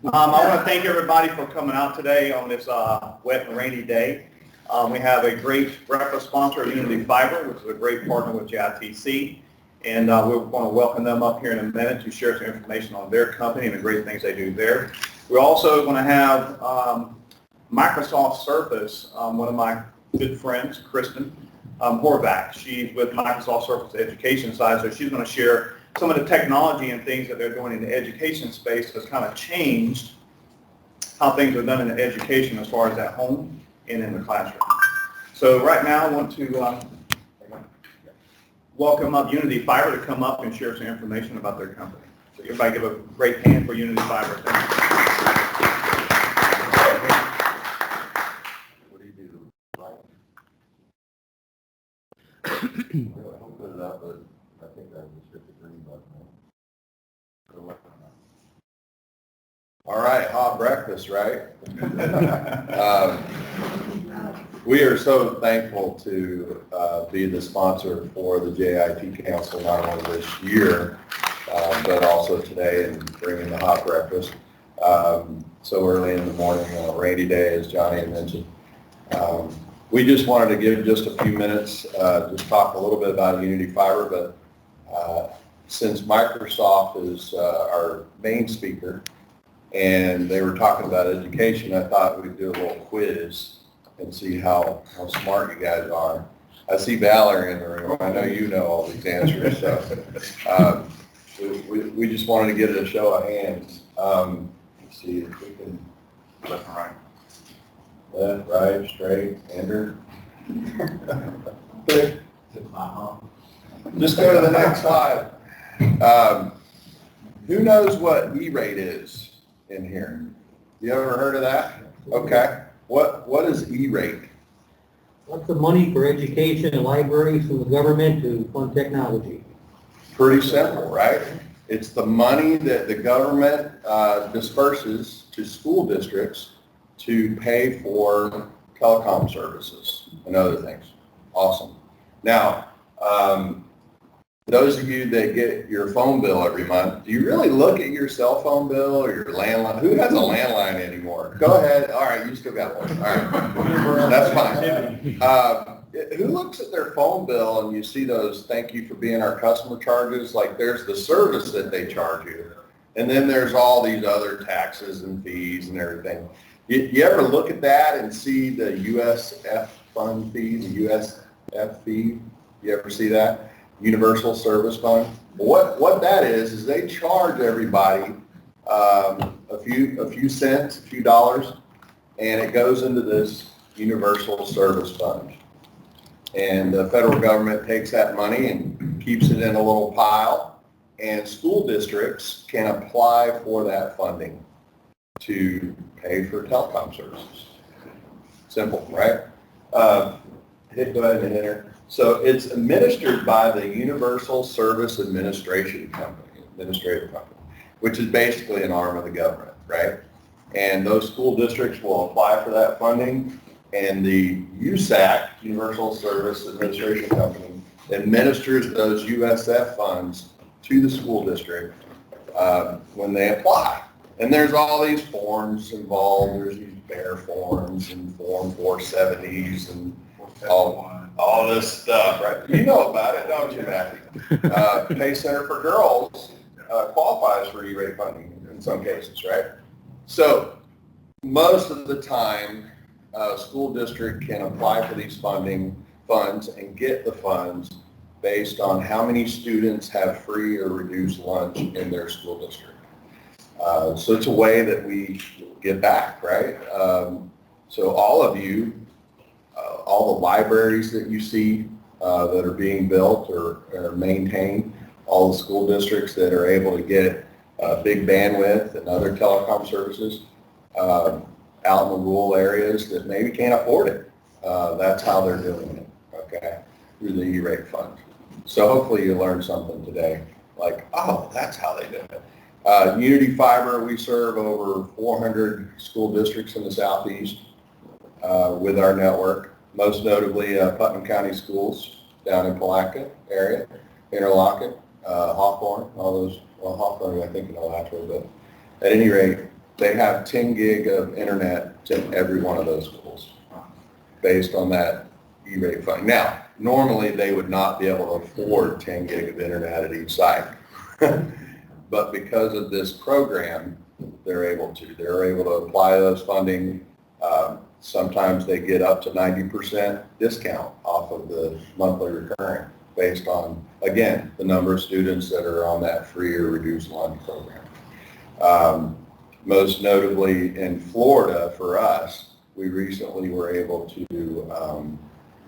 I want to thank everybody for coming out today on this wet and rainy day. We have a great breakfast sponsor, Unity Fiber, which is a great partner with JITC, and we're going to welcome them up here in a minute to share some information on their company and the great things they do there. We're also going to have Microsoft Surface, one of my good friends, Kristin Horvath. She's with Microsoft Surface Education side, so she's going to share some of the technology and things that they're doing in the education space has kind of changed how things are done in the education as far as at home and in the classroom. So right now I want to welcome up Unity Fiber to come up and share some information about their company. So everybody give a great hand for Unity Fiber. Thank you. What do you do? I'll put it up, but I think I just hit the green button. All right, hot breakfast, right? We are so thankful to be the sponsor for the JIT Council, not only this year, but also today, and bringing the hot breakfast so early in the morning on a rainy day, as Johnny had mentioned. We just wanted to give just a few minutes, just talk a little bit about Unity Fiber, but since Microsoft is our main speaker and they were talking about education, I thought we'd do a little quiz and see how smart you guys are. I see Valerie in the room. I know you know all these answers. So we just wanted to get a show of hands. Let's see if we can. Left and right. Left, right, straight, Andrew. Just go to the next slide. Who knows what E-rate is in here? You ever heard of that? Okay. What is E-rate? What's the money for education and libraries from the government to fund technology? Pretty simple, right? It's the money that the government disperses to school districts to pay for telecom services and other things. Awesome. Now, those of you that get your phone bill every month, do you really look at your cell phone bill or your landline? Who has a landline anymore? Go ahead. All right, you still got one. All right, that's fine. Who looks at their phone bill and you see those thank you for being our customer charges? Like there's the service that they charge you, and then there's all these other taxes and fees and everything. You ever look at that and see the USF fund fee, the USF fee? You ever see that? Universal Service Fund. What that is they charge everybody a few cents, a few dollars, and it goes into this Universal Service Fund. And the federal government takes that money and keeps it in a little pile, and school districts can apply for that funding to pay for telecom services. Simple, right? Go ahead and enter. So it's administered by the Universal Service Administrative Company, which is basically an arm of the government, right? And those school districts will apply for that funding, and the USAC, Universal Service Administration Company, administers those USF funds to the school district when they apply. And there's all these forms involved. There's these bear forms and Form 470s and all this stuff, right? You know about it, don't you, Matthew? Pay Center for Girls qualifies for E-rate funding in some cases, right? So most of the time, a school district can apply for these funds and get the funds based on how many students have free or reduced lunch in their school district. So it's a way that we give back, right? So all of you, all the libraries that you see that are being built or maintained, all the school districts that are able to get big bandwidth and other telecom services out in the rural areas that maybe can't afford it. That's how they're doing it, okay, through the E-rate fund. So hopefully you learned something today, like, oh, that's how they do it. Unity Fiber, we serve over 400 school districts in the Southeast with our network, most notably Putnam County Schools down in Palatka area, Interlochen, Hawthorne, all those, well, Hawthorne I think in Alachua, but at any rate, they have 10 gig of internet to every one of those schools based on that E-rate funding. Now, normally they would not be able to afford 10 gig of internet at each site. But because of this program, they're able to. They're able to apply those funding. Sometimes they get up to 90% discount off of the monthly recurring based on, again, the number of students that are on that free or reduced lunch program. Most notably in Florida, for us, we recently were able to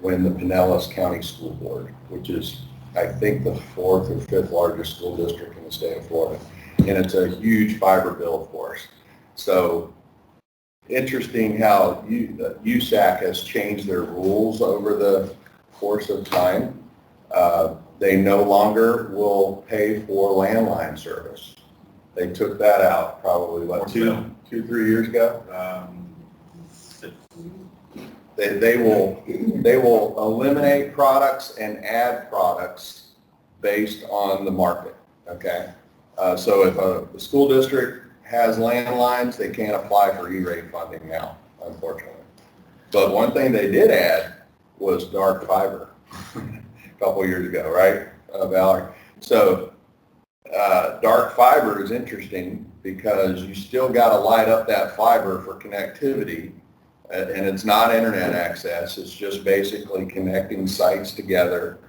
win the Pinellas County School Board, which is, I think, the 4th or 5th largest school district in the state of Florida. And it's a huge fiber bill for us. So interesting how USAC has changed their rules over the course of time. They no longer will pay for landline service. They took that out probably, what, two, 3 years ago? They will eliminate products and add products based on the market, okay? So if a school district has landlines, they can't apply for E-rate funding now, unfortunately. But one thing they did add was dark fiber a couple years ago, right, Valerie? So dark fiber is interesting because you still got to light up that fiber for connectivity, and it's not internet access. It's just basically connecting sites together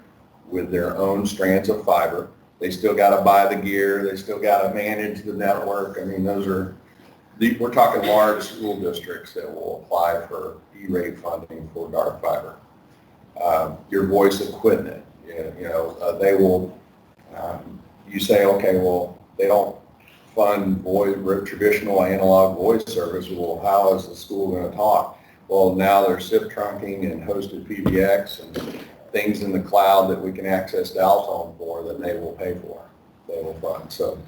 with their own strands of fiber. They still got to buy the gear. They still got to manage the network. I mean, we're talking large school districts that will apply for E-rate funding for dark fiber. Your voice equipment, they will, you say, okay, well, they don't fund traditional analog voice service. Well, how is the school going to talk? Well, now there's SIP trunking and hosted PBX and things in the cloud that we can access Daltone for that they will pay for, they will fund. So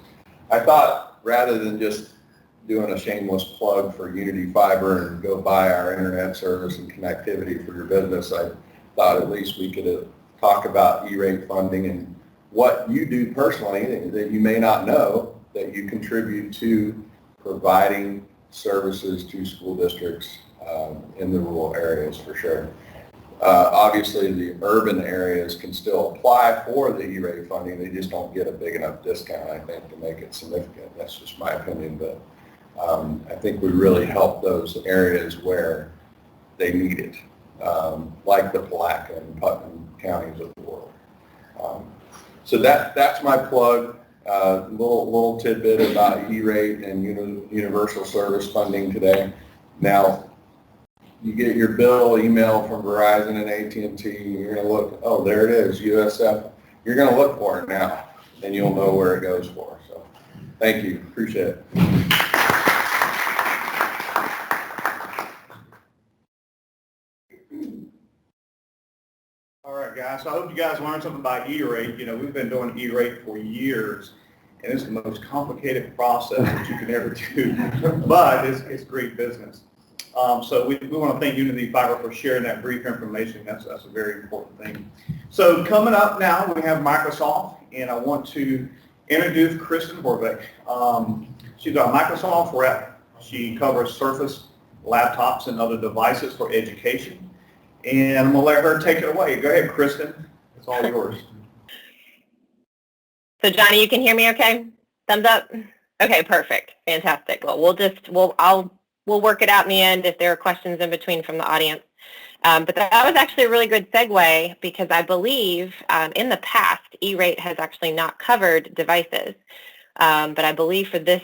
I thought rather than just doing a shameless plug for Unity Fiber and go buy our internet service and connectivity for your business, I thought at least we could talk about E-rate funding and what you do personally that you may not know that you contribute to providing services to school districts in the rural areas for sure. Obviously, the urban areas can still apply for the E-rate funding. They just don't get a big enough discount, I think, to make it significant. That's just my opinion, but I think we really help those areas where they need it, like the Palatka and Putnam counties of the world. So that's my plug. Little tidbit about E-rate and universal service funding today. Now, you get your bill email from Verizon and AT&T, you're going to look, oh, there it is, USF. You're going to look for it now, and you'll know where it goes for. So thank you. Appreciate it. All right, guys. So I hope you guys learned something about E-rate. We've been doing E-rate for years, and it's the most complicated process that you can ever do, but it's great business. So we want to thank Unity Fiber for sharing that brief information. That's a very important thing. So coming up now, we have Microsoft, and I want to introduce Kristin Horvath. She's our Microsoft rep. She covers Surface, laptops, and other devices for education. And I'm going to let her take it away. Go ahead, Kristin. It's all yours. So Johnny, you can hear me okay? Thumbs up? Okay, perfect. Fantastic. Well, we'll work it out in the end if there are questions in between from the audience. But that was actually a really good segue because I believe in the past, E-rate has actually not covered devices. But I believe for this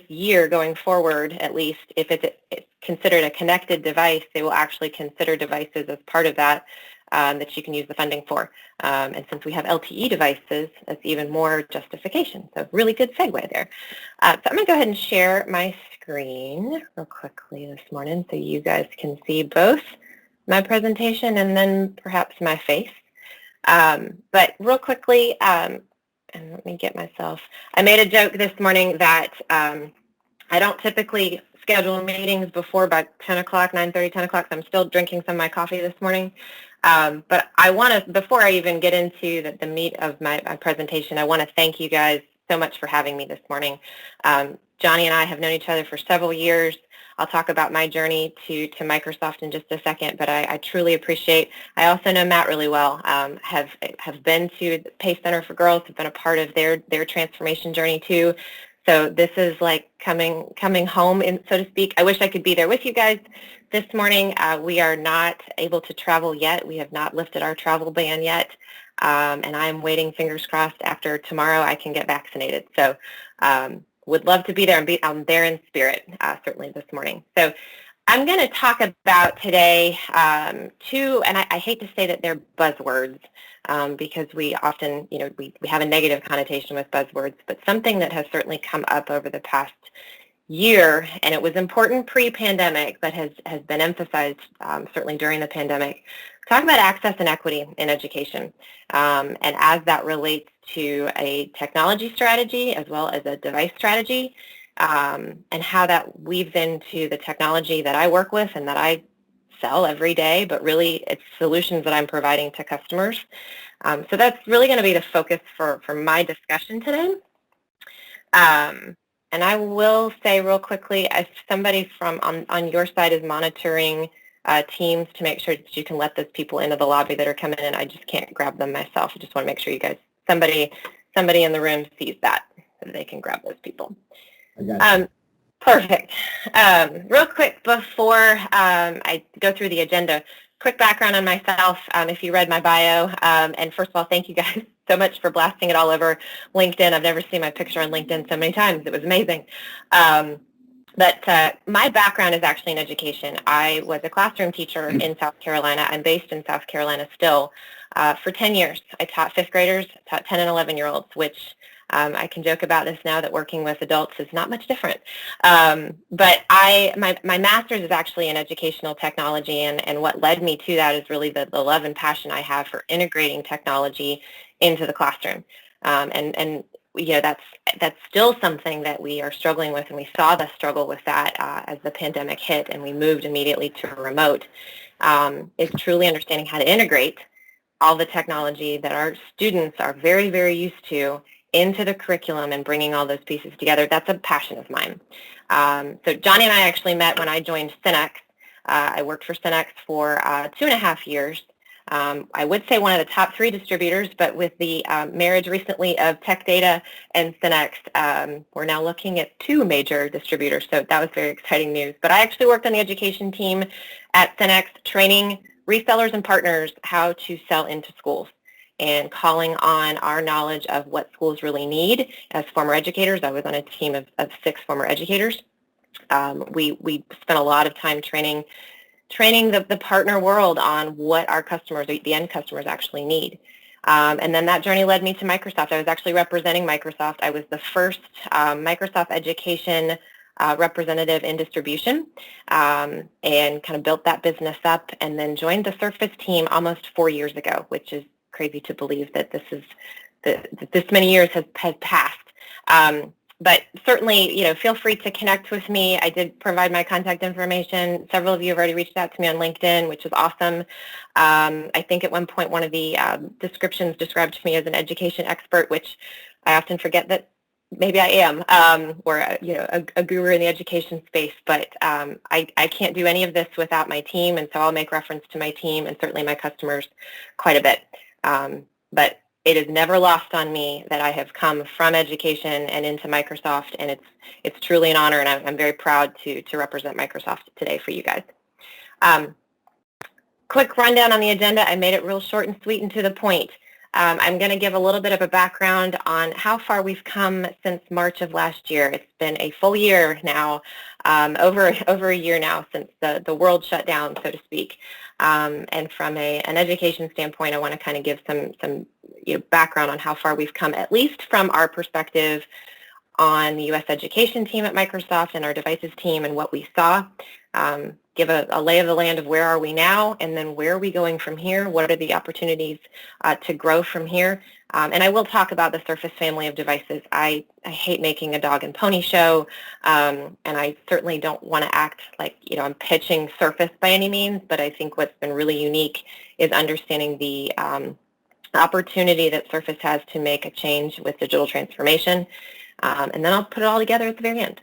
year going forward, at least, if it's considered a connected device, they will actually consider devices as part of that that you can use the funding for. And since we have LTE devices, that's even more justification. So really good segue there. So I'm going to go ahead and share my screen real quickly this morning so you guys can see both my presentation and then perhaps my face. But real quickly, and let me get myself, I made a joke this morning that I don't typically schedule meetings before about 10 o'clock, 9:30, 10 o'clock, so I'm still drinking some of my coffee this morning. But I want to, before I even get into the meat of my presentation, I want to thank you guys so much for having me this morning. Johnny and I have known each other for several years. I'll talk about my journey to Microsoft in just a second, but I truly appreciate. I also know Matt really well. Have been to the PACE Center for Girls. Have been a part of their transformation journey too. So this is like coming home, so to speak. I wish I could be there with you guys this morning. We are not able to travel yet. We have not lifted our travel ban yet, and I'm waiting, fingers crossed, after tomorrow I can get vaccinated. So. Would love to be there and I'm there in spirit, certainly this morning. So I'm going to talk about today two, and I hate to say that they're buzzwords because we often, we have a negative connotation with buzzwords, but something that has certainly come up over the past year, and it was important pre-pandemic, but has been emphasized certainly during the pandemic. Talk about access and equity in education, and as that relates to a technology strategy as well as a device strategy, and how that weaves into the technology that I work with and that I sell every day, but really it's solutions that I'm providing to customers. So that's really going to be the focus for my discussion today. And I will say real quickly, if somebody from on your side is monitoring Teams to make sure that you can let those people into the lobby that are coming in, I just can't grab them myself. I just want to make sure you guys, somebody in the room sees that, so they can grab those people. I got you. Perfect. Real quick before I go through the agenda, quick background on myself, if you read my bio. And first of all, thank you guys so much for blasting it all over LinkedIn. I've never seen my picture on LinkedIn so many times. It was amazing. But my background is actually in education. I was a classroom teacher in South Carolina. I'm based in South Carolina still. For 10 years, I taught fifth graders, taught 10 and 11-year-olds, which I can joke about this now that working with adults is not much different. But my master's is actually in educational technology, and what led me to that is really the love and passion I have for integrating technology into the classroom. And that's still something that we are struggling with, and we saw the struggle with that as the pandemic hit, and we moved immediately to remote. Is truly understanding how to integrate all the technology that our students are very, very used to into the curriculum and bringing all those pieces together. That's a passion of mine. So Johnny and I actually met when I joined Synex. I worked for Synex for 2.5 years. I would say one of the top 3 distributors, but with the marriage recently of Tech Data and Synex, we're now looking at 2 major distributors, so that was very exciting news. But I actually worked on the education team at Synex, training resellers and partners how to sell into schools and calling on our knowledge of what schools really need. As former educators, I was on a team of 6 former educators. We spent a lot of time training the partner world on what our customers, the end customers, actually need. And then that journey led me to Microsoft. I was actually representing Microsoft. I was the first Microsoft education representative in distribution, and kind of built that business up, and then joined the Surface team almost 4 years ago, which is crazy to believe that this many years has passed. But certainly, feel free to connect with me. I did provide my contact information. Several of you have already reached out to me on LinkedIn, which is awesome. I think at one point one of the descriptions described me as an education expert, which I often forget that maybe I am, or a guru in the education space. But I can't do any of this without my team, and so I'll make reference to my team and certainly my customers quite a bit. But it is never lost on me that I have come from education and into Microsoft, and it's truly an honor, and I'm very proud to represent Microsoft today for you guys. Quick rundown on the agenda. I made it real short and sweet and to the point. I'm going to give a little bit of a background on how far we've come since March of last year. It's been a full year now, over a year now since the world shut down, so to speak. And from an education standpoint, I want to kind of give some background on how far we've come, at least from our perspective on the U.S. education team at Microsoft and our devices team and what we saw. Give a lay of the land of where are we now, and then where are we going from here? What are the opportunities to grow from here? And I will talk about the Surface family of devices. I hate making a dog and pony show, and I certainly don't want to act like I'm pitching Surface by any means, but I think what's been really unique is understanding the opportunity that Surface has to make a change with digital transformation. And then I'll put it all together at the very end.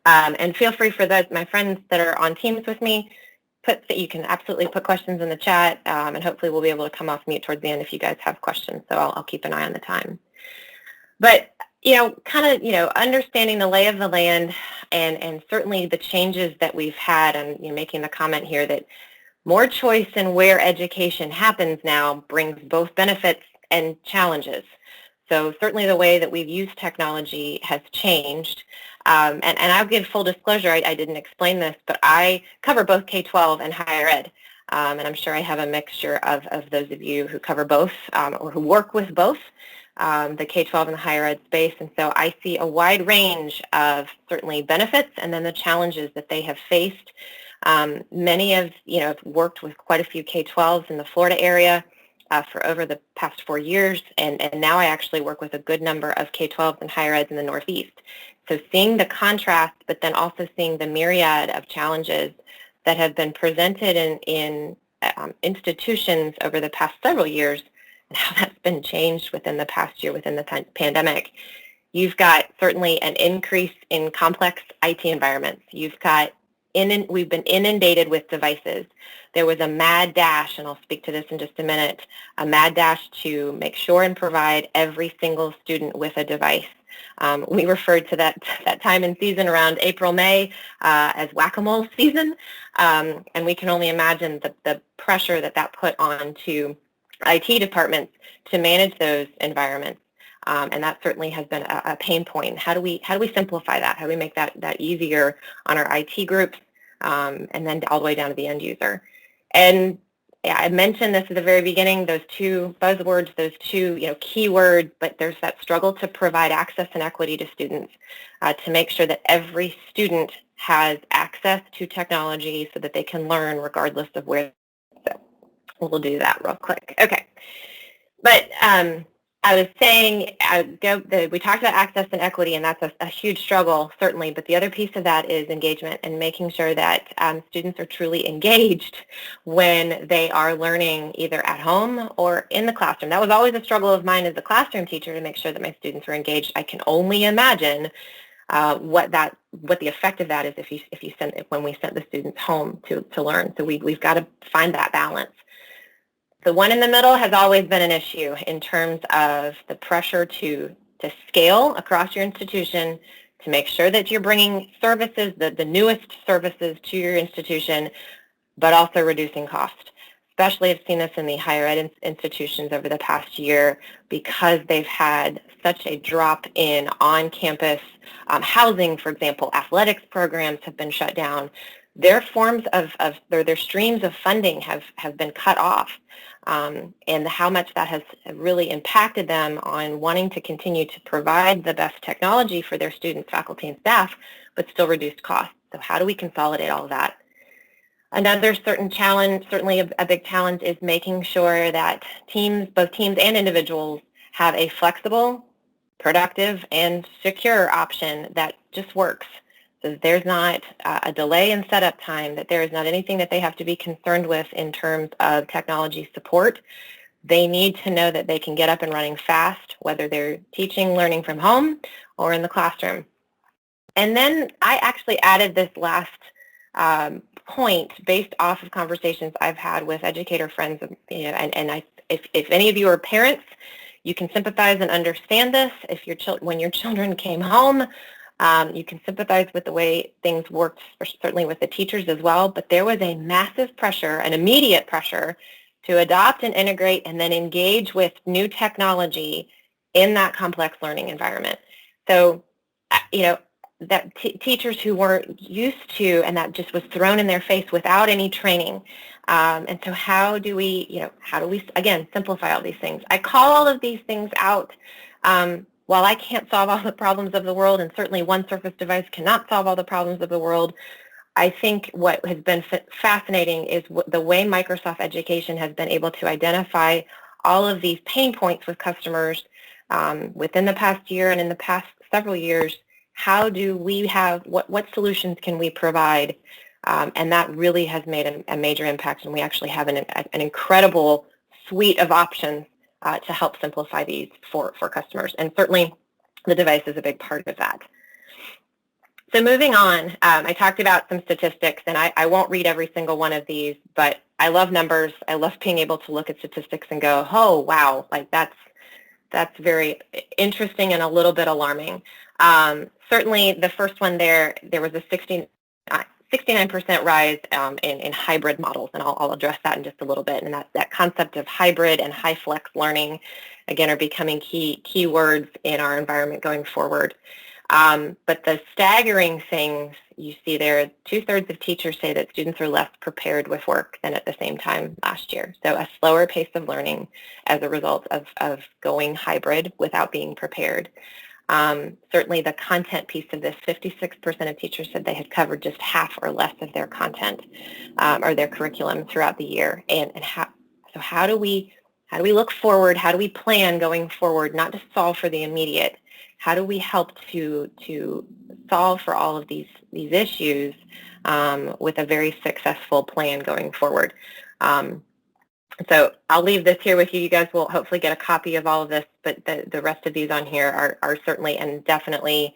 And feel free for my friends that are on Teams with me, you can absolutely put questions in the chat, and hopefully we'll be able to come off mute towards the end if you guys have questions. So I'll keep an eye on the time. But understanding the lay of the land, and certainly the changes that we've had, and making the comment here that more choice in where education happens now brings both benefits and challenges. So certainly the way that we've used technology has changed. And I'll give full disclosure, I didn't explain this, but I cover both K-12 and higher ed. And I'm sure I have a mixture of those of you who cover both, or who work with both, the K-12 and the higher ed space. And so I see a wide range of certainly benefits and then the challenges that they have faced. Many have worked with quite a few K-12s in the Florida area for over the past 4 years, and now I actually work with a good number of K-12s and higher eds in the Northeast. So seeing the contrast, but then also seeing the myriad of challenges that have been presented in institutions over the past several years, and how that's been changed within the past year within the pandemic. You've got certainly an increase in complex IT environments. You've got we've been inundated with devices. There was a mad dash, and I'll speak to this in just a minute, a mad dash to make sure and provide every single student with a device. We referred to that time and season around April, May as whack-a-mole season, and we can only imagine the pressure that put on to IT departments to manage those environments. And that certainly has been a pain point. How do we simplify that? How do we make that easier on our IT groups, and then all the way down to the end user? And yeah, I mentioned this at the very beginning, those two buzzwords, those two keywords, but there's that struggle to provide access and equity to students, to make sure that every student has access to technology so that they can learn regardless of where. So we'll do that real quick. Okay, but I was saying, we talked about access and equity, and that's a huge struggle, certainly, but the other piece of that is engagement and making sure that students are truly engaged when they are learning either at home or in the classroom. That was always a struggle of mine as a classroom teacher, to make sure that my students were engaged. I can only imagine what the effect of that is when we send the students home to learn. So we've got to find that balance. The one in the middle has always been an issue in terms of the pressure to scale across your institution, to make sure that you're bringing services, the newest services to your institution, but also reducing cost. Especially I've seen this in the higher ed institutions over the past year, because they've had such a drop in on-campus housing. For example, athletics programs have been shut down. Their forms of their streams of funding have been cut off, and how much that has really impacted them on wanting to continue to provide the best technology for their students, faculty, and staff, but still reduce costs. So how do we consolidate all of that? Another certainly a big challenge, is making sure that both teams and individuals have a flexible, productive, and secure option that just works. So that there's not a delay in setup time, that there is not anything that they have to be concerned with in terms of technology support. They need to know that they can get up and running fast, whether they're teaching, learning from home, or in the classroom. And then I actually added this last point based off of conversations I've had with educator friends, if any of you are parents, you can sympathize and understand this. When your children came home, you can sympathize with the way things worked, certainly with the teachers as well, but there was a massive pressure, an immediate pressure, to adopt and integrate and then engage with new technology in that complex learning environment. So, that teachers who weren't used to, and that just was thrown in their face without any training. And so how do we, again, simplify all these things? I call all of these things out. While I can't solve all the problems of the world, and certainly one Surface device cannot solve all the problems of the world, I think what has been fascinating is the way Microsoft Education has been able to identify all of these pain points with customers within the past year and in the past several years. How do we have, what solutions can we provide? And that really has made a major impact, and we actually have an incredible suite of options to help simplify these for customers. And certainly the device is a big part of that. So moving on, I talked about some statistics, and I won't read every single one of these, but I love numbers. I love being able to look at statistics and go, oh, wow, like that's very interesting and a little bit alarming. Certainly the first one there was a 69% rise in hybrid models, and I'll address that in just a little bit. And that concept of hybrid and high flex learning, again, are becoming key words in our environment going forward. But the staggering things you see there, 2/3 of teachers say that students are less prepared with work than at the same time last year. So a slower pace of learning as a result of going hybrid without being prepared. Certainly the content piece of this, 56% of teachers said they had covered just half or less of their content or their curriculum throughout the year. And how do we look forward? How do we plan going forward, not to solve for the immediate? How do we help to solve for all of these issues with a very successful plan going forward? So I'll leave this here with you. You guys will hopefully get a copy of all of this, but the rest of these on here are certainly and definitely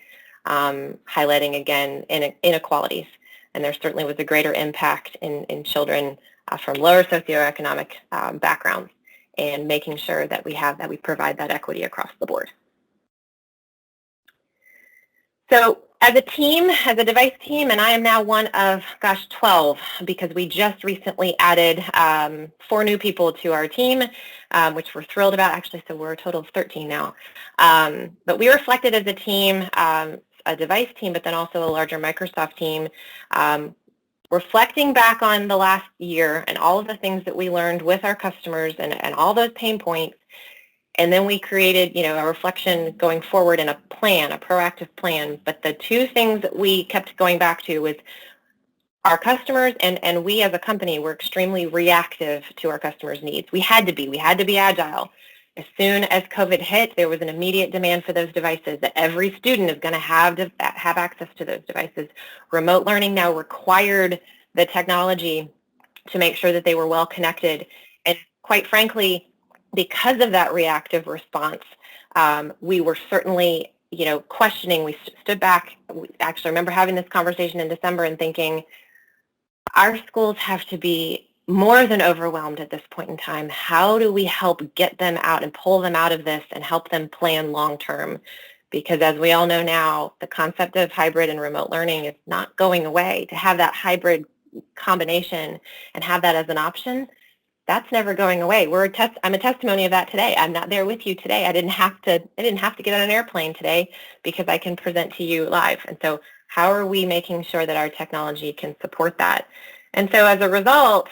highlighting, again, inequalities. And there certainly was a greater impact in children from lower socioeconomic backgrounds, and making sure that we provide that equity across the board. So as a team, as a device team, and I am now one of, 12, because we just recently added 4 new people to our team, which we're thrilled about, actually, so we're a total of 13 now. But we reflected as a team, a device team, but then also a larger Microsoft team, reflecting back on the last year and all of the things that we learned with our customers and all those pain points. And then we created, a reflection going forward and a plan, a proactive plan. But the 2 things that we kept going back to was our customers and we as a company were extremely reactive to our customers' needs. We had to be agile. As soon as COVID hit, there was an immediate demand for those devices, that every student is going to have access to those devices. Remote learning now required the technology to make sure that they were well connected. And quite frankly, because of that reactive response, we were certainly, questioning. We stood back. We actually remember having this conversation in December and thinking, our schools have to be more than overwhelmed at this point in time. How do we help get them out and pull them out of this and help them plan long term? Because as we all know now, the concept of hybrid and remote learning is not going away. To have that hybrid combination and have that as an option, that's never going away. I'm a testimony of that today. I'm not there with you today. I didn't have to get on an airplane today because I can present to you live. And so how are we making sure that our technology can support that? And so as a result,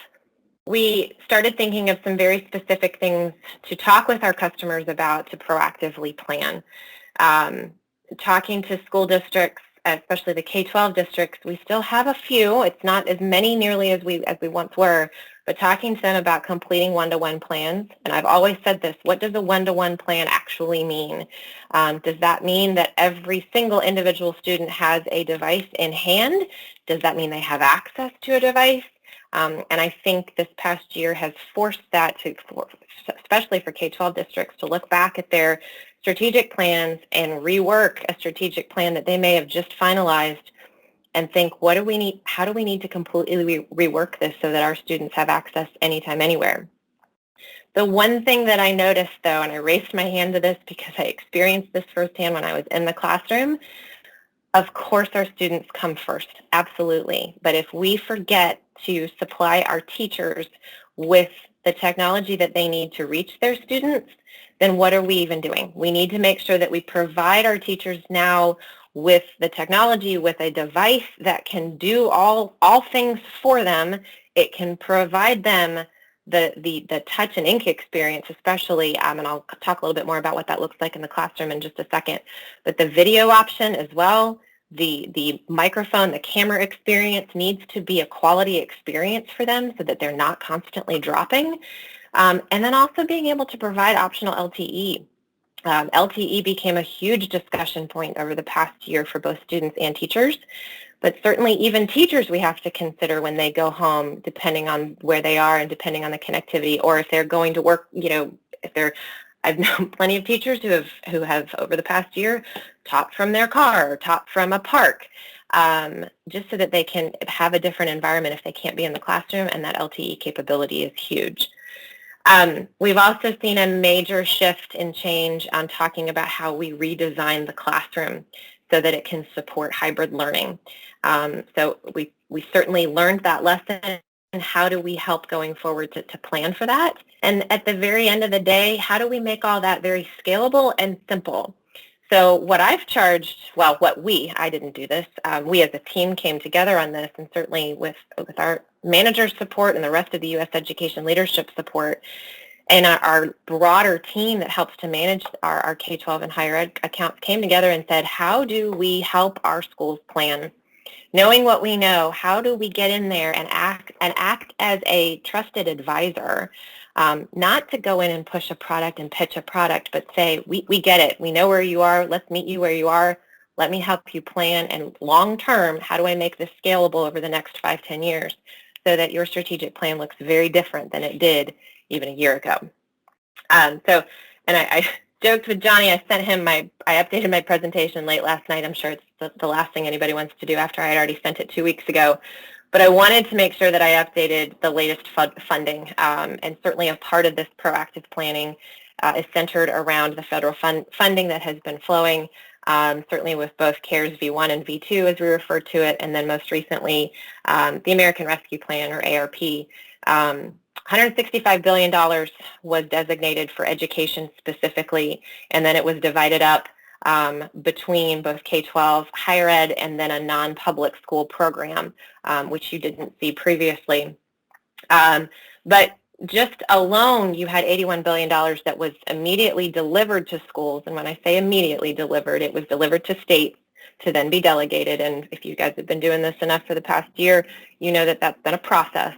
we started thinking of some very specific things to talk with our customers about to proactively plan. Talking to school districts, especially the K-12 districts, we still have a few. It's not as many nearly as we once were, but talking to them about completing one-to-one plans. And I've always said this, what does a one-to-one plan actually mean? Does that mean that every single individual student has a device in hand? Does that mean they have access to a device? And I think this past year has forced that, especially for K-12 districts, to look back at their strategic plans and rework a strategic plan that they may have just finalized and think, what do we need? How do we need to completely rework this so that our students have access anytime, anywhere? The one thing that I noticed, though, and I raised my hand to this because I experienced this firsthand when I was in the classroom, of course our students come first, absolutely. But if we forget to supply our teachers with the technology that they need to reach their students, then what are we even doing? We need to make sure that we provide our teachers now with the technology, with a device that can do all things for them. It can provide them the touch and ink experience, especially, and I'll talk a little bit more about what that looks like in the classroom in just a second, but the video option as well, the microphone, the camera experience needs to be a quality experience for them so that they're not constantly dropping. And then also being able to provide optional LTE. LTE became a huge discussion point over the past year for both students and teachers, but certainly even teachers we have to consider when they go home, depending on where they are and depending on the connectivity, or if they're going to work, if they're I've known plenty of teachers who have over the past year taught from their car or taught from a park, just so that they can have a different environment if they can't be in the classroom, and that LTE capability is huge. We've also seen a major shift in change on talking about how we redesign the classroom so that it can support hybrid learning. So we certainly learned that lesson, and how do we help going forward to plan for that? And at the very end of the day, how do we make all that very scalable and simple? So what I've charged, well, I didn't do this, we as a team came together on this, and certainly with our manager's support and the rest of the U.S. education leadership support, and our broader team that helps to manage our K-12 and higher ed accounts came together and said, how do we help our schools plan? Knowing what we know, how do we get in there and act as a trusted advisor, not to go in and push a product and pitch a product, but say, we get it. We know where you are. Let's meet you where you are. Let me help you plan. And long term, how do I make this scalable over the next 5-10 years so that your strategic plan looks very different than it did even a year ago? I joked with Johnny. I updated my presentation late last night. I'm sure it's the last thing anybody wants to do after I had already sent it 2 weeks ago. But I wanted to make sure that I updated the latest funding. And certainly a part of this proactive planning is centered around the federal funding that has been flowing, certainly with both CARES V1 and V2, as we refer to it, and then most recently the American Rescue Plan, or ARP. $165 billion was designated for education specifically, and then it was divided up between both K-12, higher ed, and then a non-public school program, which you didn't see previously. But just alone, you had $81 billion that was immediately delivered to schools, and when I say immediately delivered, it was delivered to states to then be delegated, and if you guys have been doing this enough for the past year, you know that that's been a process.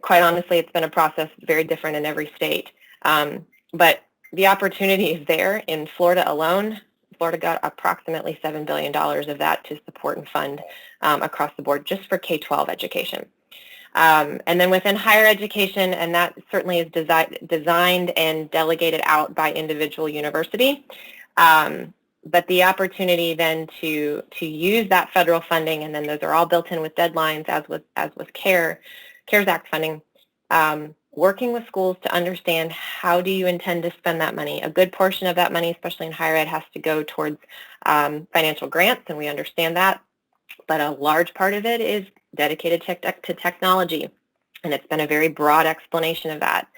Quite honestly, it's been a process very different in every state. But the opportunity is there. In Florida alone, Florida got approximately $7 billion of that to support and fund across the board just for K-12 education. And then within higher education, and that certainly is designed and delegated out by individual university. But the opportunity then to use that federal funding, and then those are all built in with deadlines, as with CARES Act funding, working with schools to understand how do you intend to spend that money. A good portion of that money, especially in higher ed, has to go towards financial grants, and we understand that. But a large part of it is dedicated to technology, and it's been a very broad explanation of that.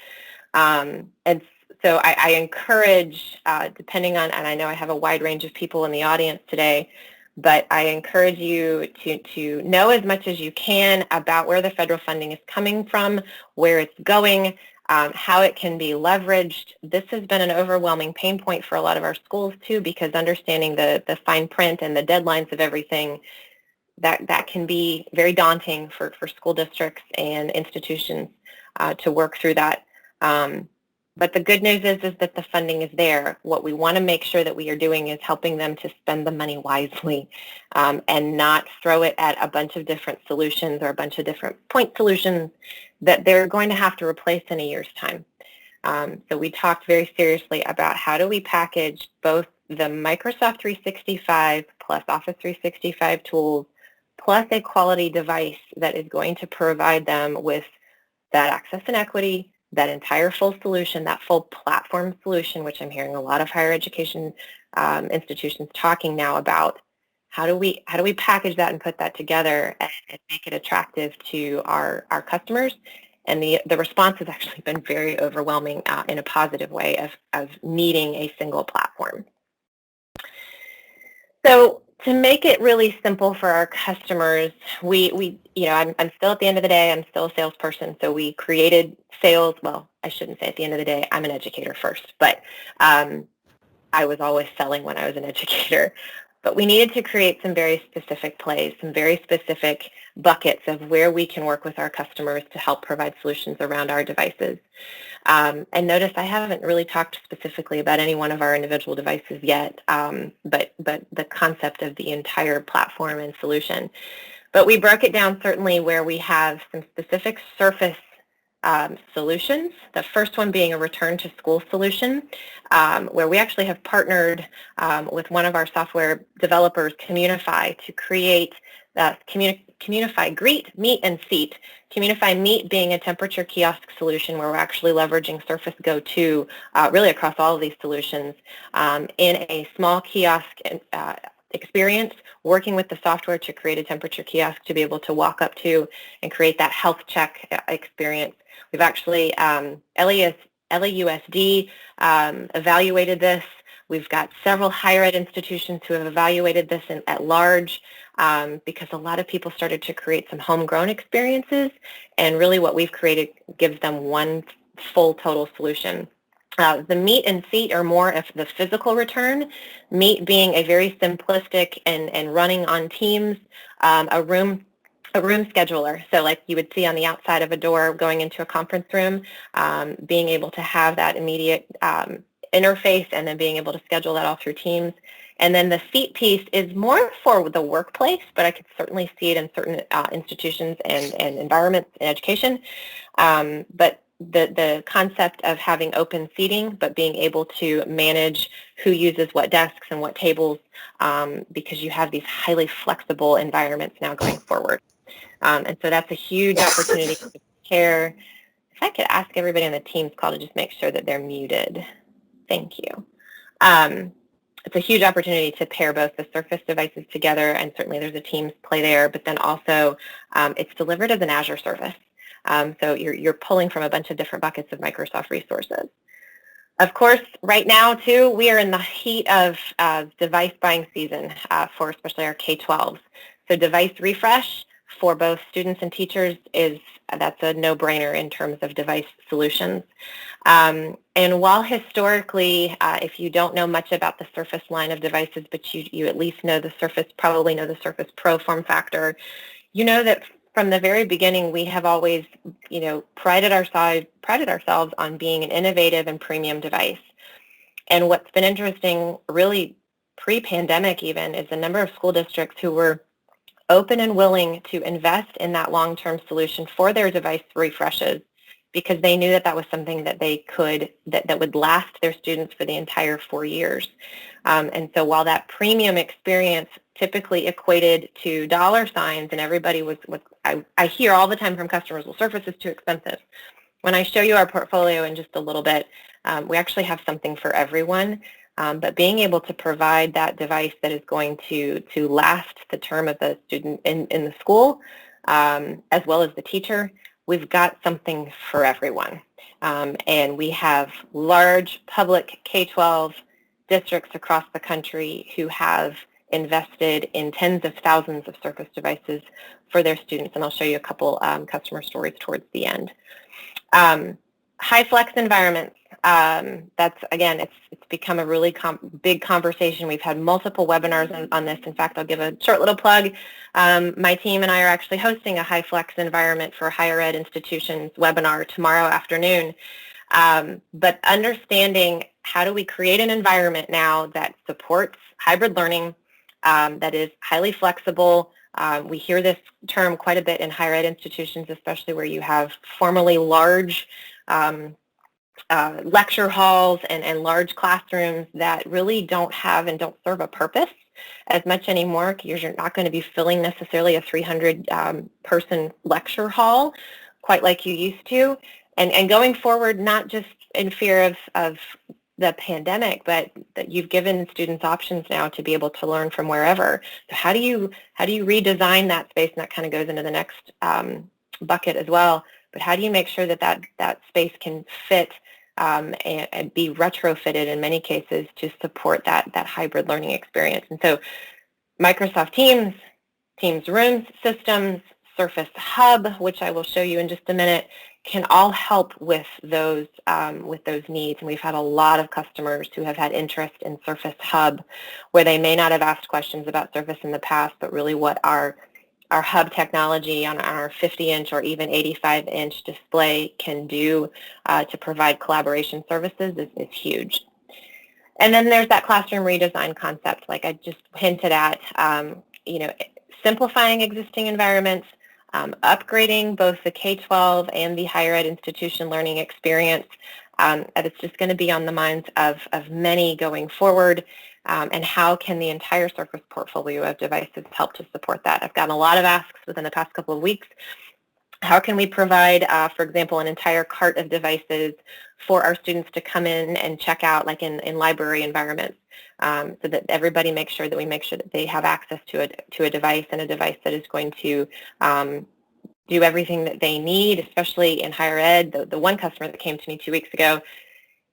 And so I encourage, depending on, and I know I have a wide range of people in the audience today, but I encourage you to know as much as you can about where the federal funding is coming from, where it's going, how it can be leveraged. This has been an overwhelming pain point for a lot of our schools too, because understanding the fine print and the deadlines of everything, that can be very daunting for school districts and institutions to work through that. But the good news is that the funding is there. What we want to make sure that we are doing is helping them to spend the money wisely, and not throw it at a bunch of different solutions or a bunch of different point solutions that they're going to have to replace in a year's time. So we talked very seriously about how do we package both the Microsoft 365 plus Office 365 tools plus a quality device that is going to provide them with that access and equity, that entire full solution, that full platform solution, which I'm hearing a lot of higher education institutions talking now about. How do we package that and put that together and make it attractive to our customers? And the response has actually been very overwhelming in a positive way of needing a single platform. So to make it really simple for our customers, I'm still at the end of the day, I'm still a salesperson, so we created sales. Well, I shouldn't say at the end of the day, I'm an educator first, but I was always selling when I was an educator. But we needed to create some very specific plays, some very specific buckets of where we can work with our customers to help provide solutions around our devices. And notice I haven't really talked specifically about any one of our individual devices yet, but the concept of the entire platform and solution. But we broke it down certainly where we have some specific surface solutions. The first one being a return to school solution, where we actually have partnered with one of our software developers, Communify, to create Communify Greet, Meet, and Seat. Communify Meet being a temperature kiosk solution where we're actually leveraging Surface Go 2 really across all of these solutions in a small kiosk experience, working with the software to create a temperature kiosk to be able to walk up to and create that health check experience. We've actually, LAUSD evaluated this. We've got several higher ed institutions who have evaluated this at large because a lot of people started to create some homegrown experiences, and really what we've created gives them one full total solution. The Meet and Seat are more of the physical return, Meet being a very simplistic and running on Teams, a room scheduler. So like you would see on the outside of a door going into a conference room, being able to have that immediate interface and then being able to schedule that all through Teams. And then the Seat piece is more for the workplace, but I could certainly see it in certain institutions and environments in education. But the concept of having open seating, but being able to manage who uses what desks and what tables, because you have these highly flexible environments now going forward. And so that's a huge opportunity to pair. If I could ask everybody on the Teams call to just make sure that they're muted. Thank you. It's a huge opportunity to pair both the Surface devices together, and certainly there's a Teams play there, but then also it's delivered as an Azure service. So you're pulling from a bunch of different buckets of Microsoft resources. Of course, right now, too, we are in the heat of device buying season for especially our K-12s. So device refresh for both students and teachers that's a no-brainer in terms of device solutions. And while historically, if you don't know much about the Surface line of devices, but you at least know the Surface, probably know the Surface Pro form factor, you know that from the very beginning, we have always, prided ourselves on being an innovative and premium device. And what's been interesting, really pre-pandemic even, is the number of school districts who were open and willing to invest in that long-term solution for their device refreshes, because they knew that that was something that they could, that would last their students for the entire 4 years. And so while that premium experience typically equated to dollar signs, and everybody was I hear all the time from customers, well, Surface is too expensive. When I show you our portfolio in just a little bit, we actually have something for everyone. But being able to provide that device that is going to last the term of the student in the school, as well as the teacher, we've got something for everyone. And we have large public K-12 districts across the country who have invested in tens of thousands of Surface devices for their students. And I'll show you a couple customer stories towards the end. High flex environments. That's, again, it's become a really big conversation. We've had multiple webinars on this. In fact, I'll give a short little plug. My team and I are actually hosting a high flex environment for higher ed institutions webinar tomorrow afternoon. But understanding how do we create an environment now that supports hybrid learning, that is highly flexible. We hear this term quite a bit in higher ed institutions, especially where you have formally large lecture halls and large classrooms that really don't have and don't serve a purpose as much anymore. You're not going to be filling necessarily a 300 person lecture hall quite like you used to. And going forward, not just in fear of the pandemic, but that you've given students options now to be able to learn from wherever. So how do you redesign that space? And that kind of goes into the next bucket as well. But how do you make sure that space can fit and be retrofitted in many cases to support that hybrid learning experience? And so Microsoft Teams, Teams Rooms systems, Surface Hub, which I will show you in just a minute, can all help with those needs. And we've had a lot of customers who have had interest in Surface Hub, where they may not have asked questions about Surface in the past, but really what our hub technology on our 50-inch or even 85-inch display can do to provide collaboration services is huge. And then there's that classroom redesign concept, like I just hinted at, simplifying existing environments, upgrading both the K-12 and the higher ed institution learning experience. And it's just going to be on the minds of many going forward. And how can the entire Surface portfolio of devices help to support that? I've gotten a lot of asks within the past couple of weeks. How can we provide, for example, an entire cart of devices for our students to come in and check out, like in library environments, so that everybody makes sure that we make sure that they have access to a device, and a device that is going to do everything that they need, especially in higher ed. The one customer that came to me 2 weeks ago,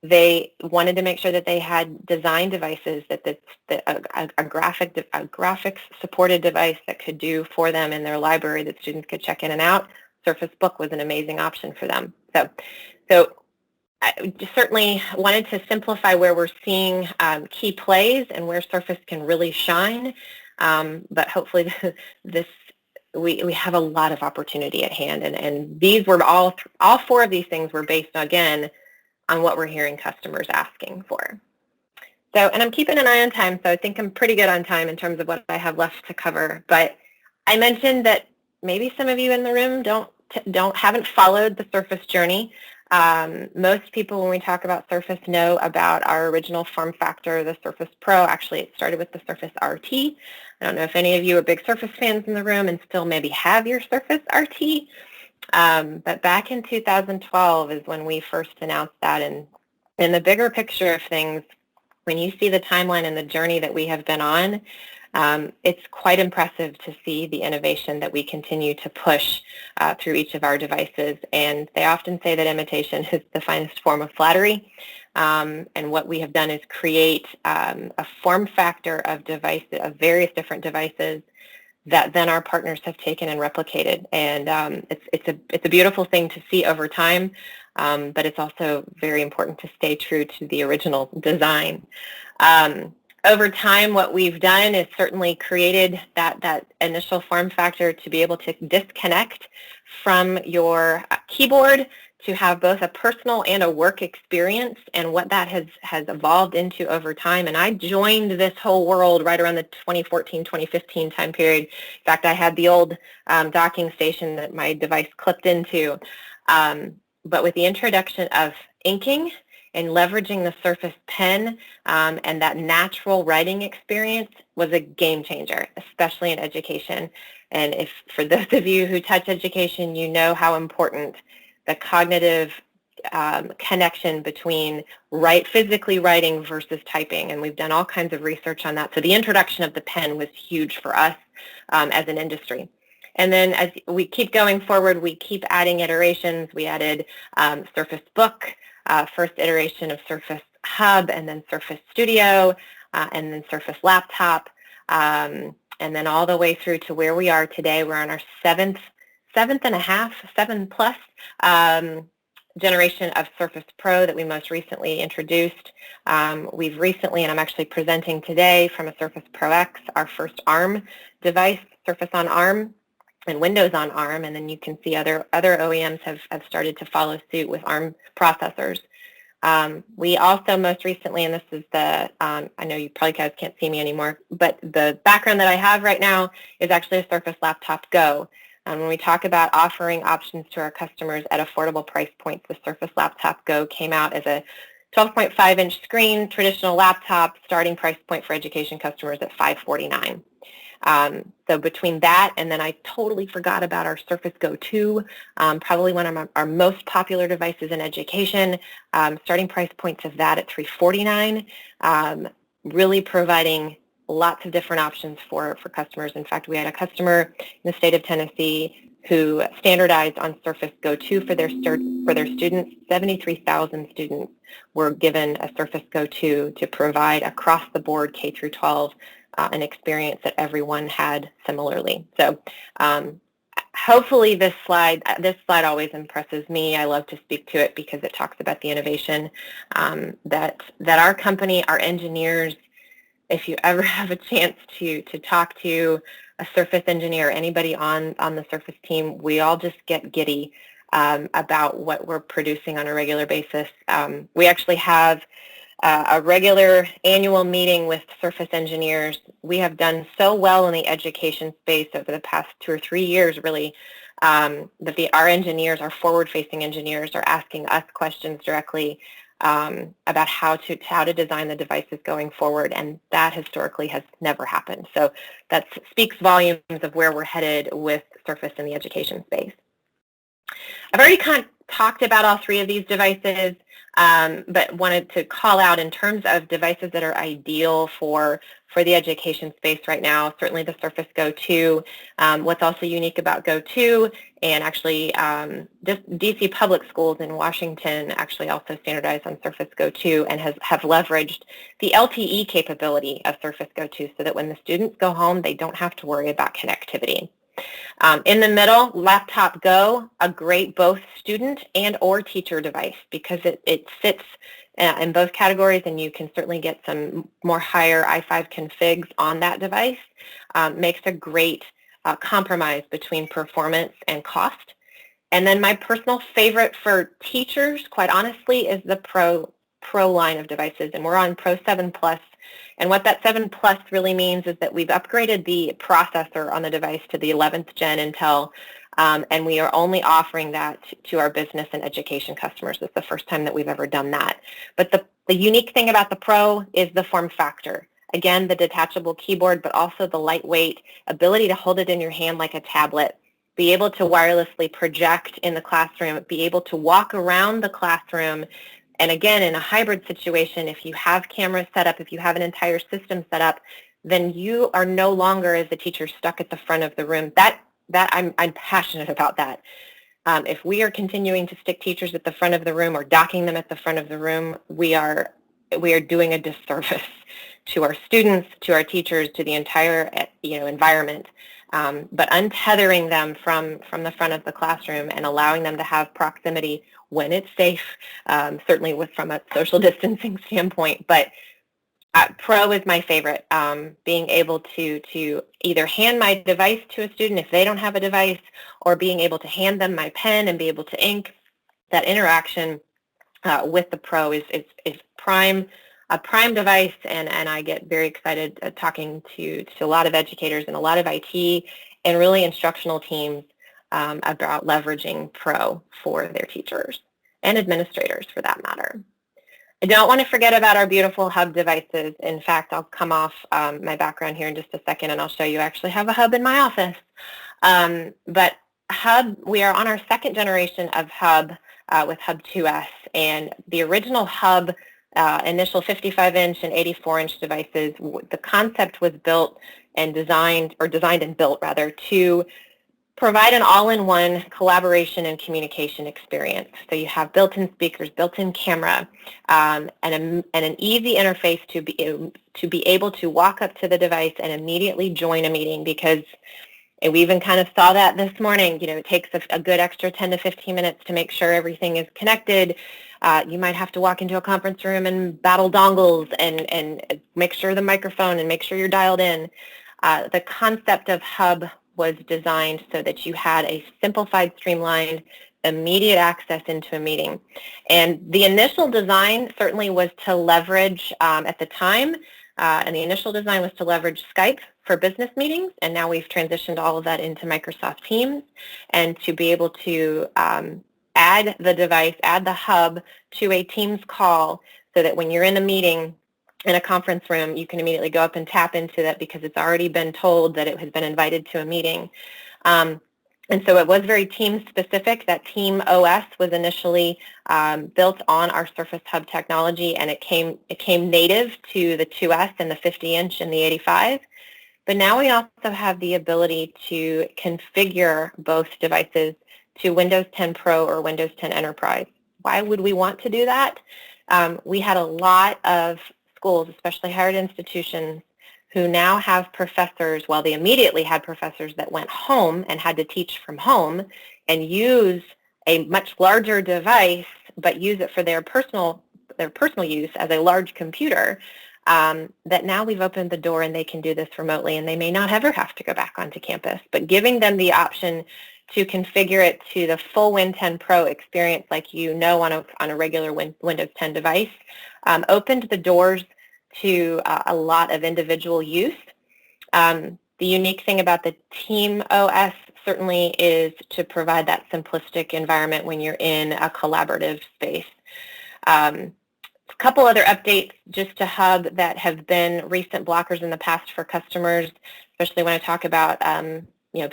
they wanted to make sure that they had design devices, that a graphics supported device that could do for them in their library that students could check in and out. Surface Book was an amazing option for them. So I just certainly wanted to simplify where we're seeing key plays and where Surface can really shine. But hopefully we have a lot of opportunity at hand. And these were all four of these things were based, again, on what we're hearing customers asking for. So, and I'm keeping an eye on time, so I think I'm pretty good on time in terms of what I have left to cover. But I mentioned that maybe some of you in the room haven't followed the Surface journey. Most people, when we talk about Surface, know about our original form factor, the Surface Pro. Actually, it started with the Surface RT. I don't know if any of you are big Surface fans in the room and still maybe have your Surface RT. But back in 2012 is when we first announced that. And in the bigger picture of things, when you see the timeline and the journey that we have been on, it's quite impressive to see the innovation that we continue to push through each of our devices. And they often say that imitation is the finest form of flattery. And what we have done is create a form factor of devices, of various different devices, that then our partners have taken and replicated. And it's a beautiful thing to see over time, but it's also very important to stay true to the original design. Over time, what we've done is certainly created that initial form factor to be able to disconnect from your keyboard, to have both a personal and a work experience, and what that has evolved into over time. And I joined this whole world right around the 2014, 2015 time period. In fact, I had the old docking station that my device clipped into. But with the introduction of inking and leveraging the Surface Pen and that natural writing experience was a game changer, especially in education. And if for those of you who touch education, you know how important the cognitive connection between physically writing versus typing, and we've done all kinds of research on that. So the introduction of the pen was huge for us as an industry. And then as we keep going forward, we keep adding iterations. We added Surface Book, first iteration of Surface Hub, and then Surface Studio, and then Surface Laptop, and then all the way through to where we are today. We're on our seven plus generation of Surface Pro that we most recently introduced. We've recently, and I'm actually presenting today from a Surface Pro X, our first ARM device, Surface on ARM and Windows on ARM, and then you can see other OEMs have started to follow suit with ARM processors. We also most recently, and this is I know you probably guys can't see me anymore, but the background that I have right now is actually a Surface Laptop Go. When we talk about offering options to our customers at affordable price points, the Surface Laptop Go came out as a 12.5-inch screen, traditional laptop, starting price point for education customers at $549. So between that, and then I totally forgot about our Surface Go 2, probably one of our most popular devices in education, starting price points of that at $349, really providing lots of different options for customers. In fact, we had a customer in the state of Tennessee who standardized on Surface Go 2 for their students. 73,000 students were given a Surface Go 2 to provide across the board K through 12 an experience that everyone had similarly. So hopefully this slide always impresses me. I love to speak to it because it talks about the innovation that our company, our engineers, if you ever have a chance to talk to a Surface engineer or anybody on the Surface team, we all just get giddy about what we're producing on a regular basis. We actually have a regular annual meeting with Surface engineers. We have done so well in the education space over the past 2 or 3 years, really, that our engineers, our forward-facing engineers, are asking us questions directly about how to design the devices going forward, and that historically has never happened. So that speaks volumes of where we're headed with Surface in the education space. I've already kind of talked about all three of these devices, but wanted to call out in terms of devices that are ideal for the education space right now, certainly the Surface Go 2. What's also unique about Go 2, and actually DC public schools in Washington actually also standardized on Surface Go 2 and have leveraged the LTE capability of Surface Go 2 so that when the students go home, they don't have to worry about connectivity. In the middle, Laptop Go, a great both student and or teacher device because it fits in both categories, and you can certainly get some more higher i5 configs on that device. Makes a great compromise between performance and cost. And then my personal favorite for teachers, quite honestly, is the Pro line of devices, and we're on Pro 7 Plus. And what that 7 Plus really means is that we've upgraded the processor on the device to the 11th gen Intel, and we are only offering that to our business and education customers. It's the first time that we've ever done that. But the unique thing about the Pro is the form factor. Again, the detachable keyboard, but also the lightweight ability to hold it in your hand like a tablet, be able to wirelessly project in the classroom, be able to walk around the classroom. And again, in a hybrid situation, if you have cameras set up, if you have an entire system set up, then you are no longer, as a teacher, stuck at the front of the room. I'm passionate about that. If we are continuing to stick teachers at the front of the room or docking them at the front of the room, we are doing a disservice to our students, to our teachers, to the entire environment. But untethering them from the front of the classroom and allowing them to have proximity when it's safe, certainly from a social distancing standpoint. But Pro is my favorite. Being able to either hand my device to a student if they don't have a device, or being able to hand them my pen and be able to ink. That interaction with the Pro is a prime device, and I get very excited talking to a lot of educators and a lot of IT and really instructional teams about leveraging Pro for their teachers and administrators for that matter. I don't want to forget about our beautiful hub devices. In fact, I'll come off my background here in just a second and I'll show you I actually have a hub in my office. But hub, we are on our second generation of hub with Hub 2S, and the original hub initial 55-inch and 84-inch devices, the concept was built and designed and built rather, to provide an all-in-one collaboration and communication experience. So you have built-in speakers, built-in camera, and an easy interface to be able to walk up to the device and immediately join a meeting, because and we even kind of saw that this morning. It takes a good extra 10 to 15 minutes to make sure everything is connected. You might have to walk into a conference room and battle dongles and make sure the microphone and make sure you're dialed in. The concept of Hub was designed so that you had a simplified, streamlined, immediate access into a meeting. And the initial design certainly was to leverage, at the time, and the initial design was to leverage Skype for business meetings, and now we've transitioned all of that into Microsoft Teams, and to be able to add the device, add the hub to a Teams call, so that when you're in a meeting in a conference room, you can immediately go up and tap into that because it's already been told that it has been invited to a meeting. And so it was very team specific. That Team OS was initially built on our Surface Hub technology, and it came native to the 2S and the 50-inch and the 85. But now we also have the ability to configure both devices to Windows 10 Pro or Windows 10 Enterprise. Why would we want to do that? We had a lot of schools, especially higher ed institutions, who now have professors, well, they immediately had professors that went home and had to teach from home and use a much larger device, but use it for their personal use as a large computer. That now we've opened the door and they can do this remotely, and they may not ever have to go back onto campus, but giving them the option to configure it to the full Win 10 Pro experience like on a regular Windows 10 device, opened the doors to a lot of individual use. The unique thing about the Team OS certainly is to provide that simplistic environment when you're in a collaborative space. A couple other updates just to Hub that have been recent blockers in the past for customers, especially when I talk about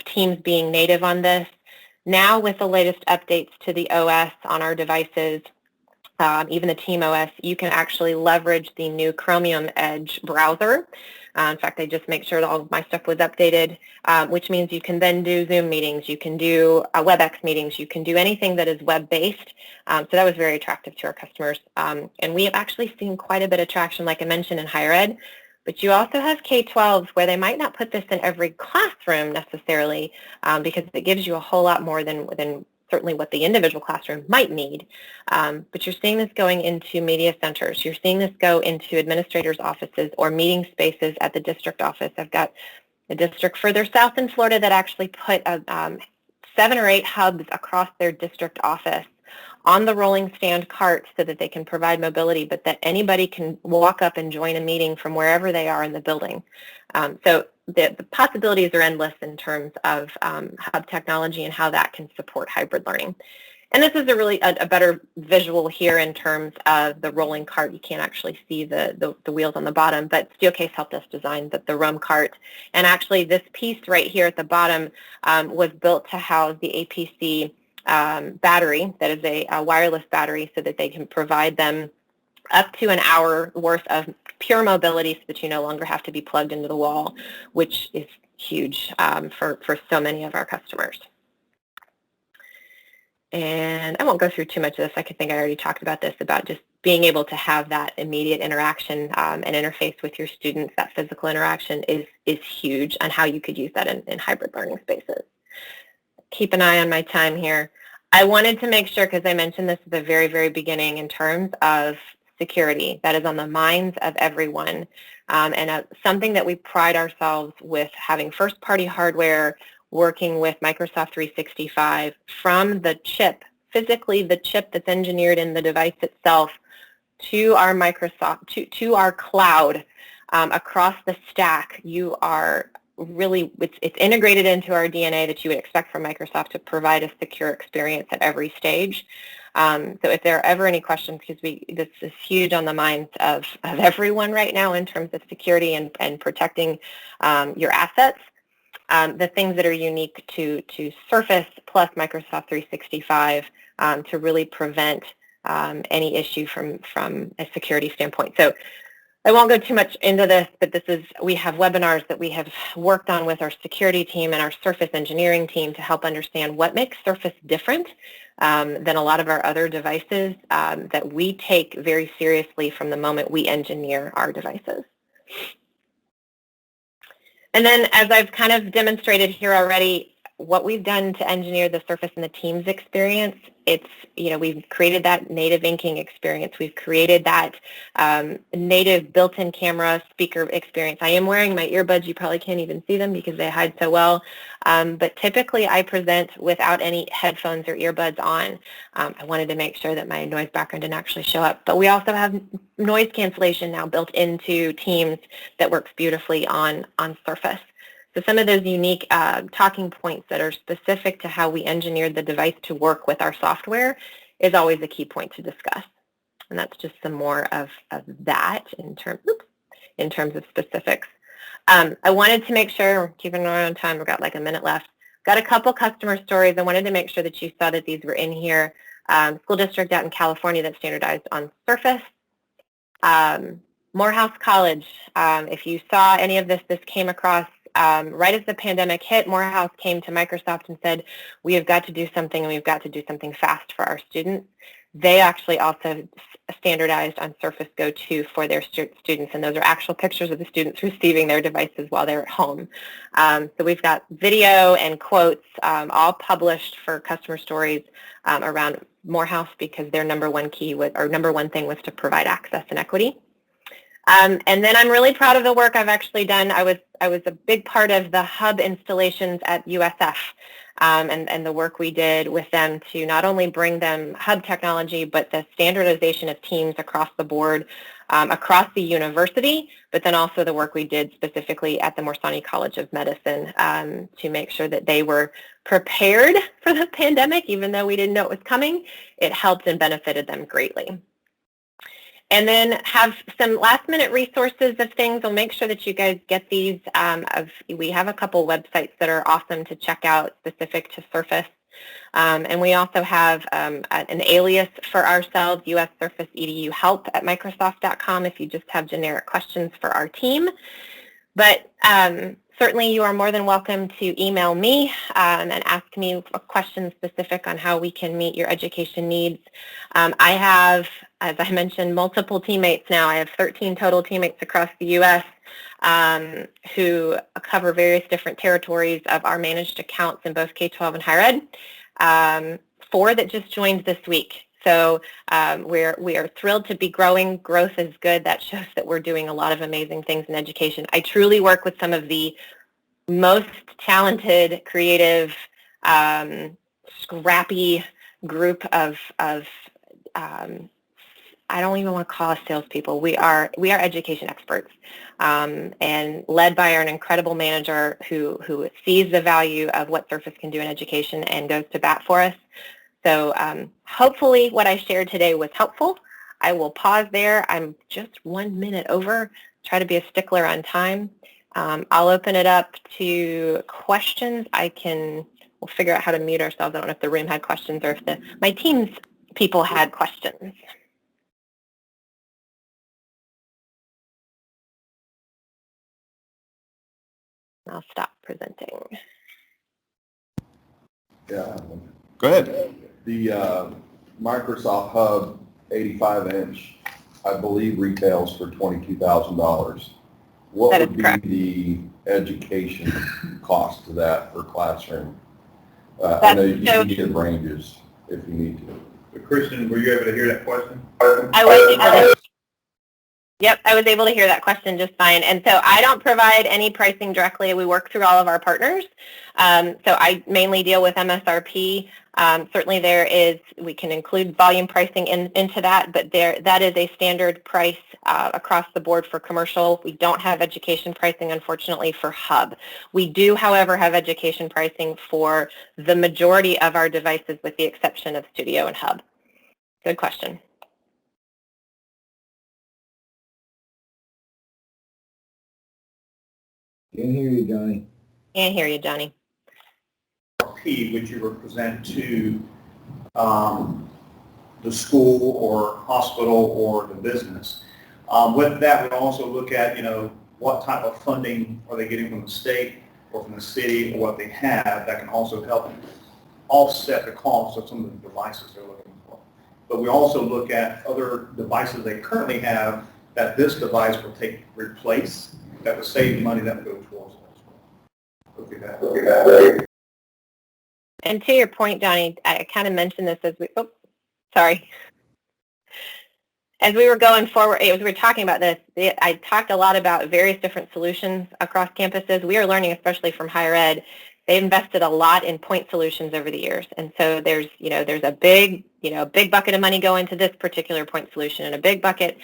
Teams being native on this. Now with the latest updates to the OS on our devices, even the Team OS, you can actually leverage the new Chromium Edge browser. In fact, I just make sure that all of my stuff was updated, which means you can then do Zoom meetings, you can do WebEx meetings, you can do anything that is web-based. So that was very attractive to our customers. And we have actually seen quite a bit of traction, like I mentioned, in higher ed. But you also have K-12s where they might not put this in every classroom necessarily, because it gives you a whole lot more than certainly what the individual classroom might need. But you're seeing this going into media centers. You're seeing this go into administrators' offices or meeting spaces at the district office. I've got a district further south in Florida that actually put 7 or 8 hubs across their district office on the rolling stand cart so that they can provide mobility, but that anybody can walk up and join a meeting from wherever they are in the building. So the possibilities are endless in terms of hub technology and how that can support hybrid learning. And this is a better visual here in terms of the rolling cart. You can't actually see the wheels on the bottom, but Steelcase helped us design the ROM cart. And actually this piece right here at the bottom was built to house the APC battery, that is a wireless battery, so that they can provide them up to an hour worth of pure mobility so that you no longer have to be plugged into the wall, which is huge for so many of our customers. And I won't go through too much of this. I think I already talked about this, about just being able to have that immediate interaction and interface with your students. That physical interaction is huge, and how you could use that in hybrid learning spaces. Keep an eye on my time here. I wanted to make sure, because I mentioned this at the very, very beginning, in terms of security, that is on the minds of everyone, and something that we pride ourselves with, having first-party hardware, working with Microsoft 365 from the chip, physically the chip that's engineered in the device itself, to our Microsoft, to our cloud, across the stack. You are really, it's integrated into our DNA that you would expect from Microsoft to provide a secure experience at every stage. So if there are ever any questions, because this is huge on the minds of everyone right now in terms of security and protecting your assets, the things that are unique to Surface plus Microsoft 365 to really prevent any issue from a security standpoint. So I won't go too much into this, but we have webinars that we have worked on with our security team and our Surface engineering team to help understand what makes Surface different than a lot of our other devices that we take very seriously from the moment we engineer our devices. And then, as I've kind of demonstrated here already, what we've done to engineer the Surface and the Teams experience, we've created that native inking experience. We've created that native built-in camera speaker experience. I am wearing my earbuds. You probably can't even see them because they hide so well. But typically, I present without any headphones or earbuds on. I wanted to make sure that my noise background didn't actually show up. But we also have noise cancellation now built into Teams that works beautifully on Surface. So some of those unique talking points that are specific to how we engineered the device to work with our software is always a key point to discuss. And that's just some more of that in terms of specifics. I wanted to make sure, keeping an eye on time, we've got like a minute left. Got a couple customer stories. I wanted to make sure that you saw that these were in here. School district out in California that standardized on Surface. Morehouse College, if you saw any of this came across right as the pandemic hit. Morehouse came to Microsoft and said, we have got to do something, and we've got to do something fast for our students. They actually also standardized on Surface Go 2 for their students, and those are actual pictures of the students receiving their devices while they're at home. So we've got video and quotes all published for customer stories around Morehouse, because their number one thing was to provide access and equity. And then I'm really proud of the work I've actually done. I was a big part of the hub installations at USF and the work we did with them to not only bring them hub technology, but the standardization of Teams across the board across the university, but then also the work we did specifically at the Morsani College of Medicine to make sure that they were prepared for the pandemic, even though we didn't know it was coming. It helped and benefited them greatly. And then have some last-minute resources of things. I'll make sure that you guys get these. We have a couple websites that are awesome to check out specific to Surface. And we also have an alias for ourselves, US Surface EDU Help at Microsoft.com if you just have generic questions for our team. But certainly you are more than welcome to email me and ask me a question specific on how we can meet your education needs. I have, as I mentioned, multiple teammates now. I have 13 total teammates across the U.S. Who cover various different territories of our managed accounts in both K-12 and higher ed. 4 that just joined this week. So we are thrilled to be growing. Growth is good. That shows that we're doing a lot of amazing things in education. I truly work with some of the most talented, creative, scrappy group of I don't even want to call us salespeople. We are education experts, and led by an incredible manager who sees the value of what Surface can do in education and goes to bat for us. So hopefully what I shared today was helpful. I will pause there. I'm just 1 minute over. Try to be a stickler on time. I'll open it up to questions. We'll figure out how to mute ourselves. I don't know if the room had questions or if my team's people had questions. I'll stop presenting. Yeah. Go ahead. The Microsoft Hub 85-inch, I believe, retails for $22,000. What That is would be correct. the education cost to that per classroom? I know you can give ranges if you need to. But Kristin, were you able to hear that question? Yep, I was able to hear that question just fine. And so I don't provide any pricing directly. We work through all of our partners. So I mainly deal with MSRP. Certainly we can include volume pricing into that, but that is a standard price across the board for commercial. We don't have education pricing, unfortunately, for Hub. We do, however, have education pricing for the majority of our devices with the exception of Studio and Hub. Good question. Can't hear you, Johnny. Can't hear you, Johnny. Which you represent to the school or hospital or the business. With that, we also look at, what type of funding are they getting from the state or from the city or what they have that can also help offset the cost of some of the devices they're looking for. But we also look at other devices they currently have that this device will replace, that will save money that will go towards that as well. Look at that. And to your point, Johnny, I kind of mentioned this as as we were going forward, as we were talking about this, I talked a lot about various different solutions across campuses. We are learning, especially from higher ed, they've invested a lot in point solutions over the years. And so there's a big bucket of money going to this particular point solution and a big bucket,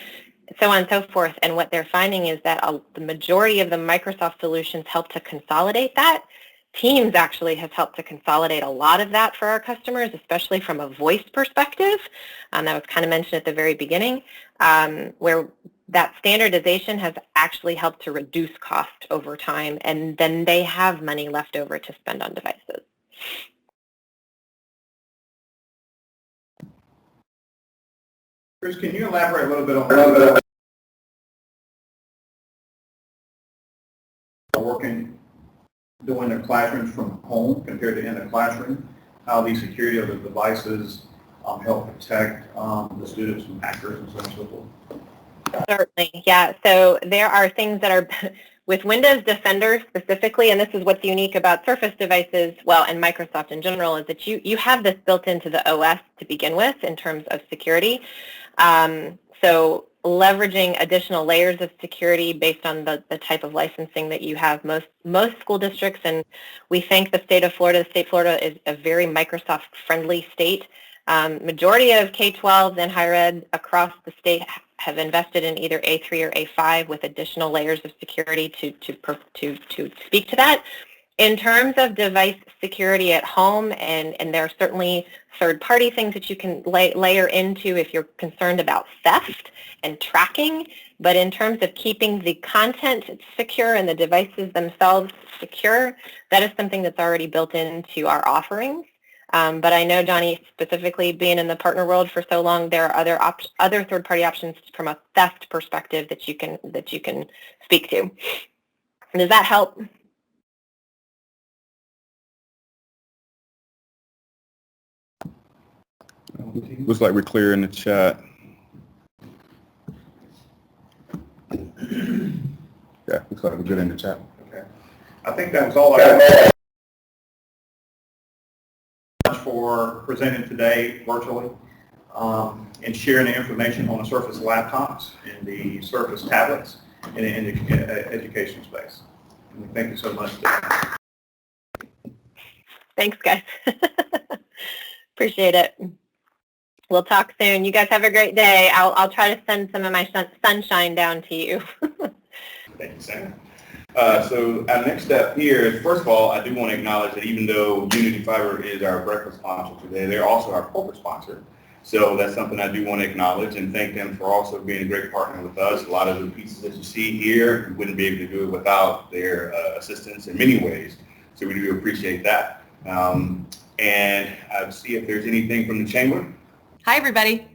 so on and so forth. And what they're finding is that the majority of the Microsoft solutions help to consolidate that. Teams actually has helped to consolidate a lot of that for our customers, especially from a voice perspective. That was kind of mentioned at the very beginning, where that standardization has actually helped to reduce cost over time, and then they have money left over to spend on devices. Chris, can you elaborate a little bit on doing the classrooms from home compared to in the classroom, how the security of the devices help protect the students from hackers and so on and so forth? Certainly, yeah. So there are things that are, with Windows Defender specifically, and this is what's unique about Surface devices, well, and Microsoft in general, is that you have this built into the OS to begin with in terms of security. So leveraging additional layers of security based on the type of licensing that you have. Most school districts, and we thank the state of Florida. The state of Florida is a very Microsoft-friendly state. Majority of K-12s and higher ed across the state have invested in either A3 or A5 with additional layers of security to speak to that. In terms of device security at home, and there are certainly third-party things that you can layer into if you're concerned about theft and tracking, but in terms of keeping the content secure and the devices themselves secure, that is something that's already built into our offerings. But I know, Johnny, specifically being in the partner world for so long, there are other third-party options from a theft perspective that you can speak to. Does that help? Looks like we're clear in the chat. Yeah, looks like we're good in the chat. Okay. I think that was all I had for presenting today virtually and sharing the information on the Surface laptops and the Surface tablets in the education space. And thank you so much. Thanks, guys. Appreciate it. We'll talk soon. You guys have a great day. I'll try to send some of my sunshine down to you. Thank you, Sam. So our next step here is, first of all, I do want to acknowledge that even though Unity Fiber is our breakfast sponsor today, they're also our corporate sponsor. So that's something I do want to acknowledge and thank them for also being a great partner with us. A lot of the pieces that you see here, we wouldn't be able to do it without their assistance in many ways. So we do appreciate that. And I'll see if there's anything from the chamber. Hi, everybody.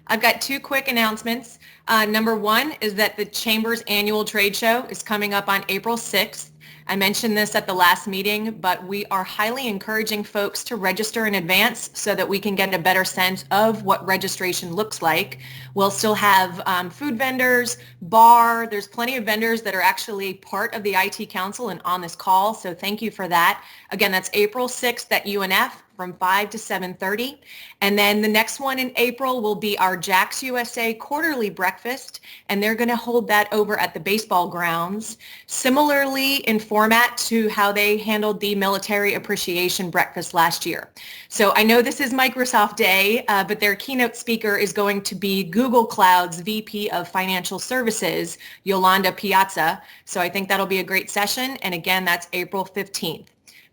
I've got two quick announcements. Number one is that the Chamber's annual trade show is coming up on April 6th. I mentioned this at the last meeting, but we are highly encouraging folks to register in advance so that we can get a better sense of what registration looks like. We'll still have food vendors, bar. There's plenty of vendors that are actually part of the IT Council and on this call, so thank you for that. Again, that's April 6th at UNF from 5 to 7:30. And then the next one in April will be our JAX USA quarterly breakfast, and they're going to hold that over at the baseball grounds, similarly in format to how they handled the military appreciation breakfast last year. So I know this is Microsoft Day, but their keynote speaker is going to be Google Cloud's VP of Financial Services, Yolanda Piazza. So I think that'll be a great session. And again, that's April 15th.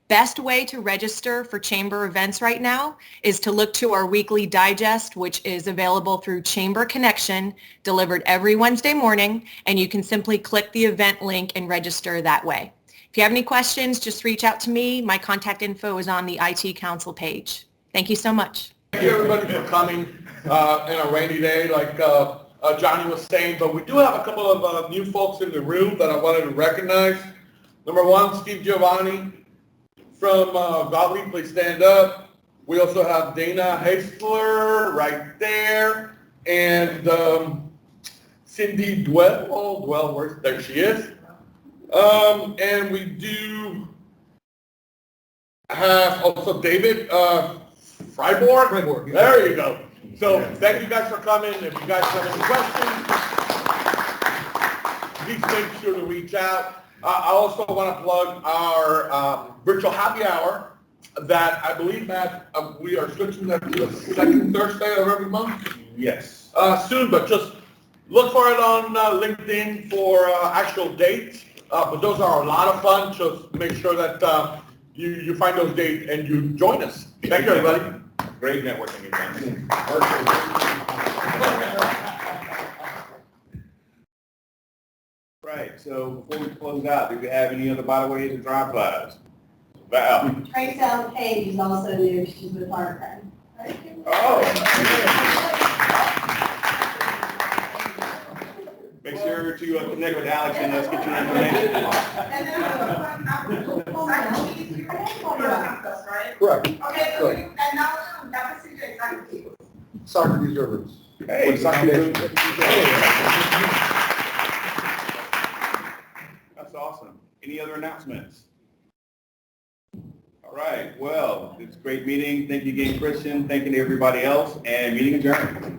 Best way to register for Chamber events right now is to look to our weekly digest, which is available through Chamber Connection, delivered every Wednesday morning, and you can simply click the event link and register that way. If you have any questions, just reach out to me. My contact info is on the IT Council page. Thank you so much. Thank you, everybody, for coming in a rainy day, like Johnny was saying, but we do have a couple of new folks in the room that I wanted to recognize. Number one, Steve Giovanni from Gottlieb, please stand up. We also have Dana Hastler right there, and Cindy Dwell, there she is. And we do have also David Freiborg. There you go. So thank you guys for coming. If you guys have any questions, please make sure to reach out. I also want to plug our virtual happy hour that I believe, Matt, we are switching that to the second Thursday of every month. Yes. Soon, but just look for it on LinkedIn for actual dates. But those are a lot of fun. Just make sure that you find those dates and you join us. Thank you, everybody. Great networking event. Right, so before we close out, do we have any other byways or drive-bys? Val? Trace Allen Page is also new. She's with our friend. Oh. Make sure to connect with Alex and let's get your information. Correct. Okay, so and now that was exactly. Socrates Rivers. Hey, Socrates. That's awesome. Any other announcements? All right, well, it's a great meeting. Thank you again, Kristin. Thank you to everybody else, and meeting adjourned.